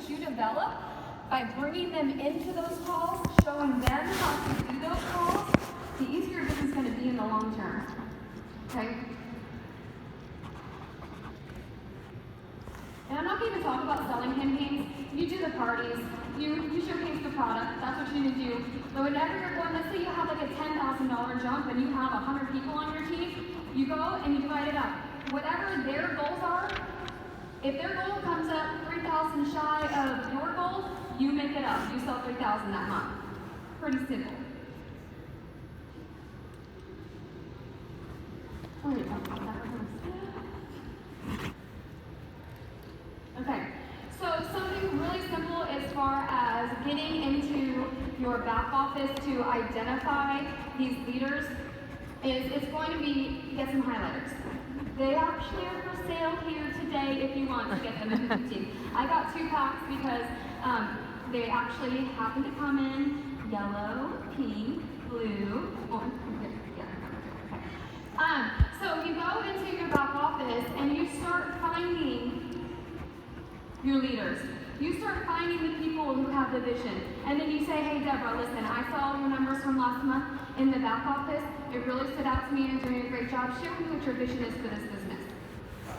you develop by bringing them into those calls, showing them how to do those calls, the easier your business is going to be in the long term. Okay? And I'm not going to talk about selling campaigns. You do the parties, you showcase the product, that's what you need to do. But whenever you're going, let's say you have like a $10,000 jump and you have 100 people on your team, you go and you divide it up. Whatever their goals are, if their goal comes up 3,000 shy of your goal, you make it up. You sell 3,000 that month. Pretty simple. Okay, so something really simple as far as getting into your back office to identify these leaders is it's going to be get some highlighters. They actually are for sale here today if you want to get them in 15. I got 2 packs because they actually happen to come in yellow, pink, blue, orange. So you go into your back office and you start finding your leaders. You start finding the people who have the vision. And then you say, hey, Deborah, listen, I saw your numbers from last month in the back office. It really stood out to me. You're doing a great job. Share with me what your vision is for this business.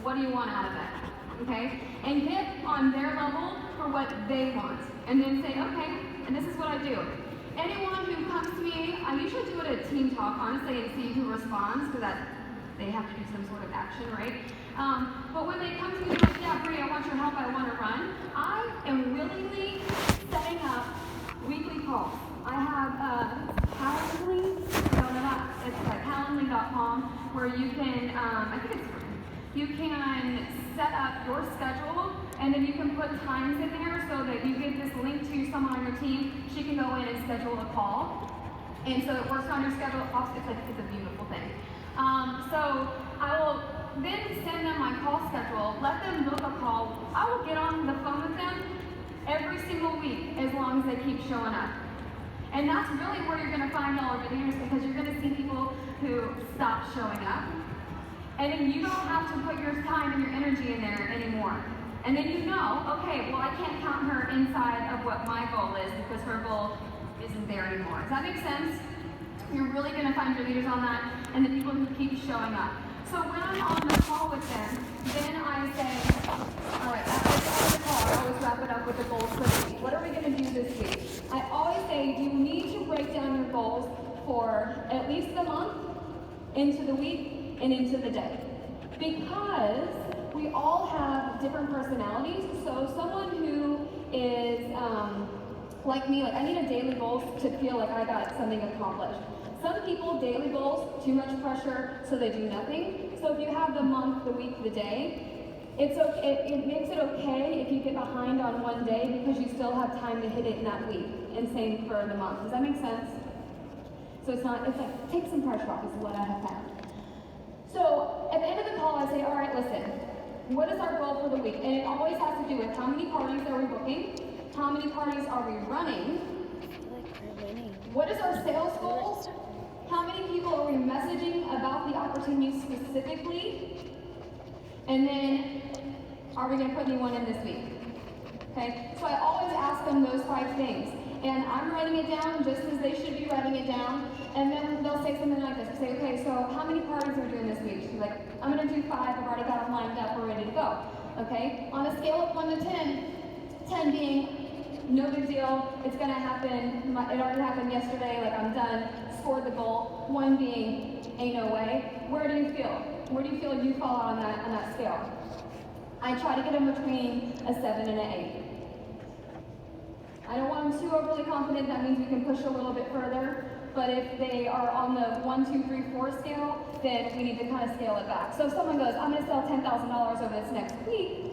What do you want out of it? Okay? And get on their level for what they want. And then say, okay, and this is what I do. Anyone who comes to me, I usually do it at a team talk, honestly, and see who responds, because they have to do some sort of action, right? But when they come to me, they're like, yeah, Bri, I want your help, I want to run. I am willingly setting up weekly calls. I have Calendly, it's like Calendly.com, where you can, I think it's free. You can set up your schedule, and then you can put times in there so that you give this link to someone on your team. She can go in and schedule a call. And so it works on your schedule. It's a beautiful thing. So I will then send them my call schedule, let them book a call. I will get on the phone with them every single week as long as they keep showing up. And that's really where you're going to find all of your leaders, because you're going to see people who stop showing up. And then you don't have to put your time and your energy in there anymore. And then you know, okay, well, I can't count her inside of what my goal is because her goal isn't there anymore. Does that make sense? You're really going to find your leaders on that and the people who keep showing up. So when I'm on the call with them, then I say, all right, after the call, I always wrap it up with the goals for the week. What are we going to do this week? I always say you need to break down your goals for at least the month, into the week, and into the day. Because we all have different personalities. So someone who is like me, like I need a daily goal to feel like I got something accomplished. Some people, daily goals, too much pressure, so they do nothing. So if you have the month, the week, the day, it's okay. It makes it okay if you get behind on one day because you still have time to hit it in that week. And same for the month. Does that make sense? So it's like, take some pressure off is what I have found. So at the end of the call, I say, all right, listen, what is our goal for the week? And it always has to do with how many parties are we booking? How many parties are we running? What is our sales goals? How many people are we messaging about the opportunity specifically? And then, are we going to put anyone in this week? Okay, so I always ask them those 5 things. And I'm writing it down just as they should be writing it down. And then they'll say something like this. Say, okay, so how many parties are we doing this week? She's like, I'm going to do 5. I've already got them lined up. We're ready to go. Okay, on a scale of 1 to 10, 10 being no big deal, it's going to happen, it already happened yesterday, like I'm done, scored the goal. 1 being, ain't no way. Where do you feel? Where do you feel you fall out on that scale? I try to get them between a 7 and an 8. I don't want them too overly confident, that means we can push a little bit further, but if they are on the 1, 2, 3, 4 scale, then we need to kind of scale it back. So if someone goes, I'm going to sell $10,000 over this next week,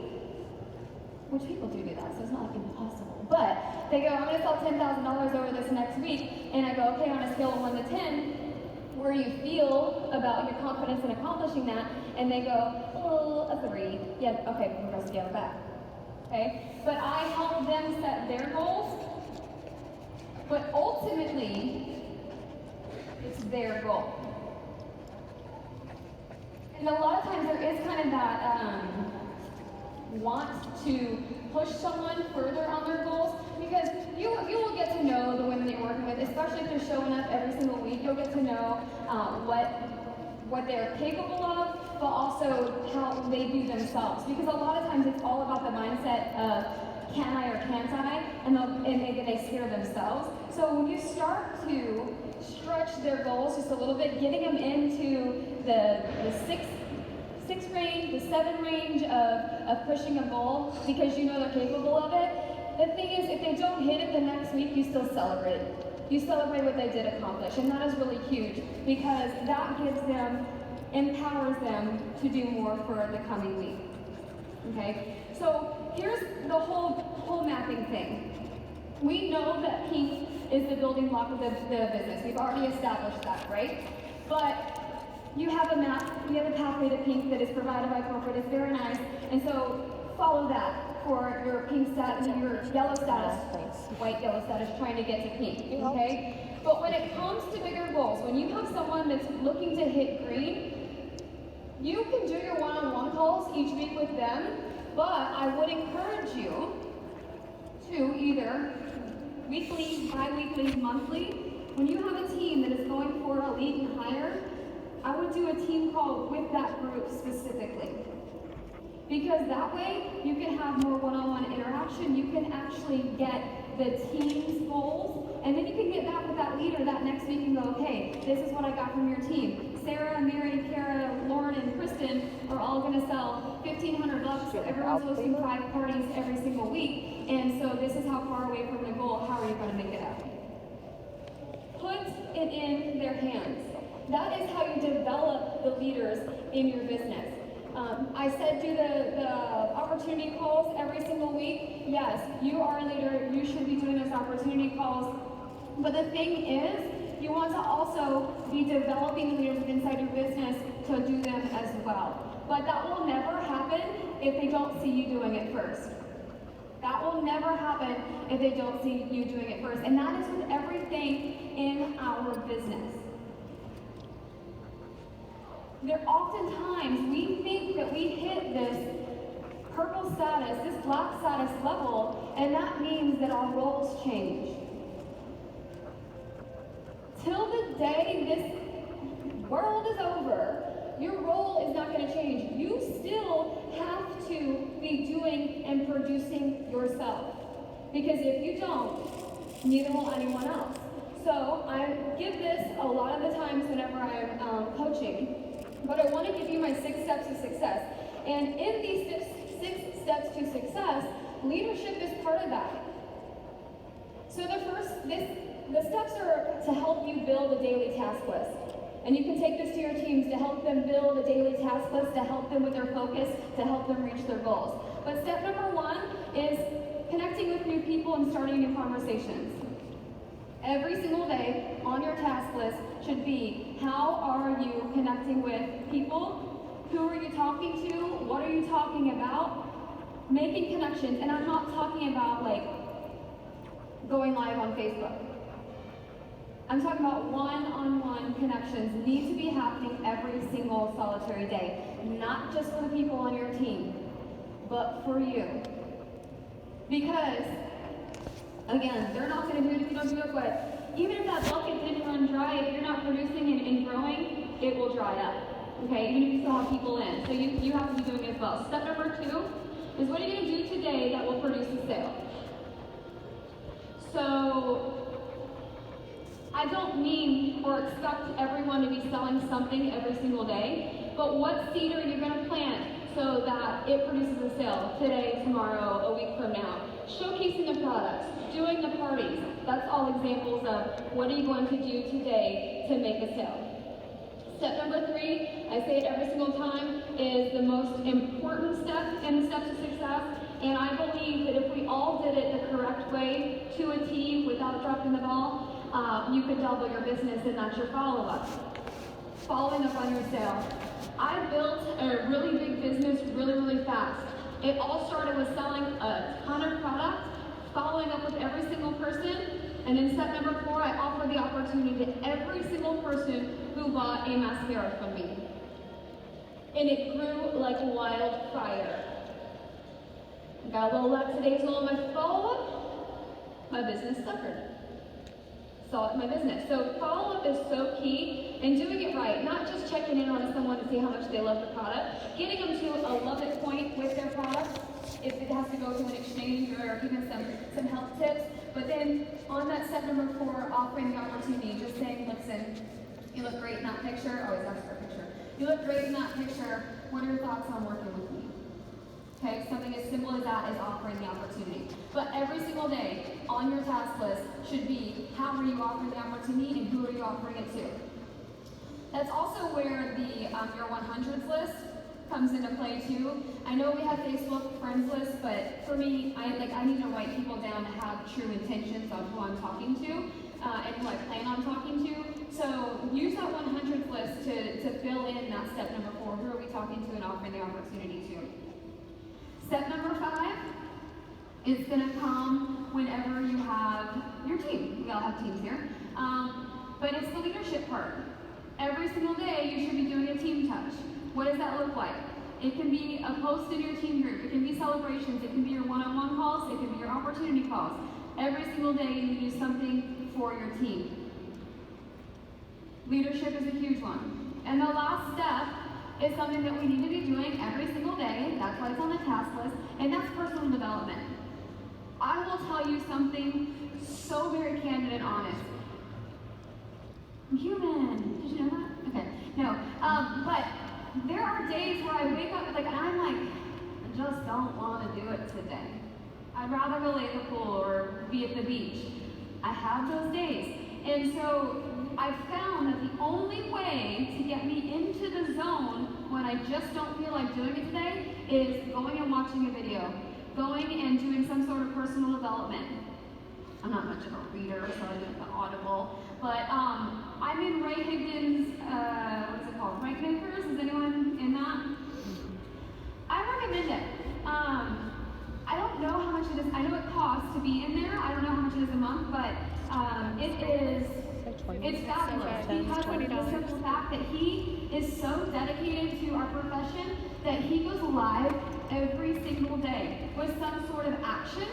which people do that, so it's not impossible. But they go, I'm going to sell $10,000 over this next week, and I go, okay, on a scale of 1 to 10, where do you feel about your confidence in accomplishing that? And they go, oh, a 3. Yeah, okay, we're going to scale it back. Okay? But I help them set their goals, but ultimately, it's their goal. And a lot of times there is kind of that want to push someone further on their goals, because you will get to know the women that you're working with, especially if they're showing up every single week. You'll get to know what they're capable of, but also how they view themselves. Because a lot of times it's all about the mindset of can I or can't I, and maybe they scare themselves. So when you start to stretch their goals just a little bit, getting them into the six range, the 7 range of pushing a goal because you know they're capable of it. The thing is, if they don't hit it the next week, you still celebrate. You celebrate what they did accomplish, and that is really huge because that gives them, empowers them to do more for the coming week. Okay, so here's the whole mapping thing. We know that pink is the building block of the business. We've already established that, right? But you have a map, you have a pathway to pink that is provided by corporate. It's very nice, and so follow that for your pink status, your yellow status, white yellow status, trying to get to pink, okay? But when it comes to bigger goals, when you have someone that's looking to hit green, you can do your one-on-one calls each week with them, but I would encourage you to either weekly, bi-weekly, monthly, when you have a team that is going for a lead and hire, I would do a team call with that group specifically. Because that way, you can have more one-on-one interaction, you can actually get the team's goals, and then you can get back with that leader that next week and go, okay, this is what I got from your team. Sarah, Mary, Kara, Lauren, and Kristen are all gonna sell $1,500. Everyone's hosting 5 parties every single week, and so this is how far away from the goal, how are you gonna make it happen? Put it in their hands. That is how you develop the leaders in your business. I said do the opportunity calls every single week. Yes, you are a leader, you should be doing those opportunity calls. But the thing is, you want to also be developing the leaders inside your business to do them as well. But that will never happen if they don't see you doing it first. That will never happen if they don't see you doing it first. And that is with everything in our business. There oftentimes we think that we hit this purple status, this black status level, and that means that our roles change. Till the day this world is over, your role is not going to change. You still have to be doing and producing yourself. Because if you don't, neither will anyone else. So I give this a lot of the times whenever I'm coaching. But I want to give you my 6 steps to success. And in these 6 steps to success, leadership is part of that. So the steps are to help you build a daily task list. And you can take this to your teams to help them build a daily task list, to help them with their focus, to help them reach their goals. But step number 1 is connecting with new people and starting new conversations. Every single day on your task list should be, how are you connecting with people? Who are you talking to? What are you talking about? Making connections. And I'm not talking about like going live on Facebook. I'm talking about one-on-one connections need to be happening every single solitary day. Not just for the people on your team, but for you. Because again, they're not going to do it if you don't do it, but even if that bucket didn't run dry, if you're not producing and growing, it will dry up, okay? Even if you still have people in. So you have to be doing it as well. Step number 2 is what are you going to do today that will produce a sale? So I don't mean or expect everyone to be selling something every single day, but what seed are you going to plant so that it produces a sale today, tomorrow, a week from now? Showcasing the products, doing the parties. That's all examples of what are you going to do today to make a sale. Step number 3, I say it every single time, is the most important step in the steps to success. And I believe that if we all did it the correct way to a T without dropping the ball, you could double your business, and that's your follow-up. Following up on your sale. I built a really big business really fast. It all started with selling a ton of product, following up with every single person, and in step number 4, I offered the opportunity to every single person who bought a mascara from me. And it grew like wildfire. Got a little left today's all my follow-up. My business suffered. Saw it in my business. So follow-up is so key, and doing it right, not just checking in on someone to see how much they love the product, getting them to a love it point with their product, if it has to go to an exchange or giving some help tips. But then on that step number 4, offering the opportunity, just saying, listen, you look great in that picture. Always ask for a picture. You look great in that picture. What are your thoughts on working with me? Okay, something as simple as that is offering the opportunity. But every single day on your task list should be, how are you offering the opportunity and who are you offering it to? That's also where the your 100s list comes into play too. I know we have Facebook friends lists, but for me, I need to write people down to have true intentions on who I'm talking to and who I plan on talking to. So use that 100s list to fill in that step number 4. Who are we talking to and offering the opportunity to? Step number 5 is going to come whenever you have your team. We all have teams here. But it's the leadership part. Every single day you should be doing a team touch. What does that look like? It can be a post in your team group. It can be celebrations. It can be your one-on-one calls. It can be your opportunity calls. Every single day you need to do something for your team. Leadership is a huge one. And the last step is something that we need to be doing every single day. That's why it's on the task list. And that's personal development. I will tell you something so very candid and honest. I'm human. Did you know that? Okay. No. But there are days where I wake up and I'm like, I just don't want to do it today. I'd rather go lay in the pool or be at the beach. I have those days. And so I found that the only way to get me into the zone when I just don't feel like doing it today is going and watching a video, going and doing some sort of personal development. I'm not much of a reader, so I do the Audible, but I'm in Ray Higdon's, what's it called, Rank Makers? Is anyone in that? I recommend it. I don't know how much it is. I know it costs to be in there. I don't know how much it is a month, but it's fabulous because of the simple fact that he is so dedicated to our profession that he goes live every single day with some sort of action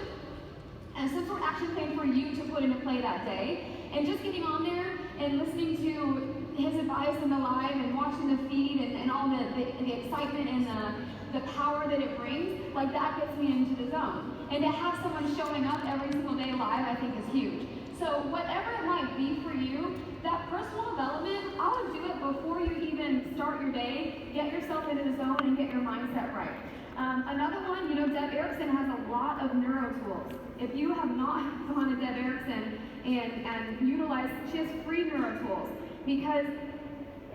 and some sort of action plan for you to put into play that day. And just getting on there and listening to his advice in the live and watching the feed and all the excitement and the power that it brings, like that gets me into the zone. And to have someone showing up every single day live, I think is huge. So whatever it might be for you, that personal development, I would do it before you even start your day. Get yourself into the zone and get your mindset right. Another one, Deb Erickson has a lot of neuro tools. If you have not gone to Deb Erickson and utilized, she has free neuro tools. Because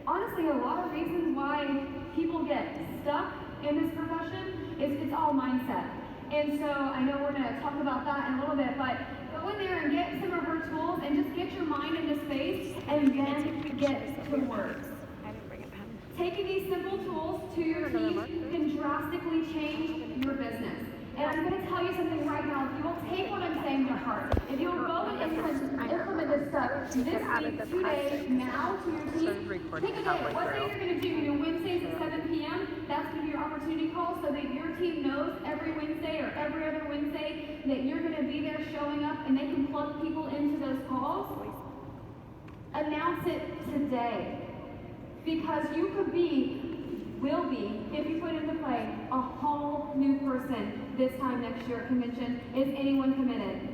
honestly, a lot of reasons why people get stuck in this profession is it's all mindset. And so I know we're going to talk about that in a little bit, but go in there and get some of her tools and just get your mind into space and then get to work. Taking these simple tools to your team can drastically change your business. And I'm going to tell you something right now. If you will take what I'm saying to heart, if you will go and implement this stuff this week, today, now to your team, take a day. What day you're going to do? Wednesdays at 7 p.m., that's going to be your opportunity call so that your team knows every Wednesday or every other Wednesday that you're going to be there showing up and they can plug people into those calls. Announce it today. Because you will be, if you put into play, a whole new person this time next year at convention. Is anyone committed?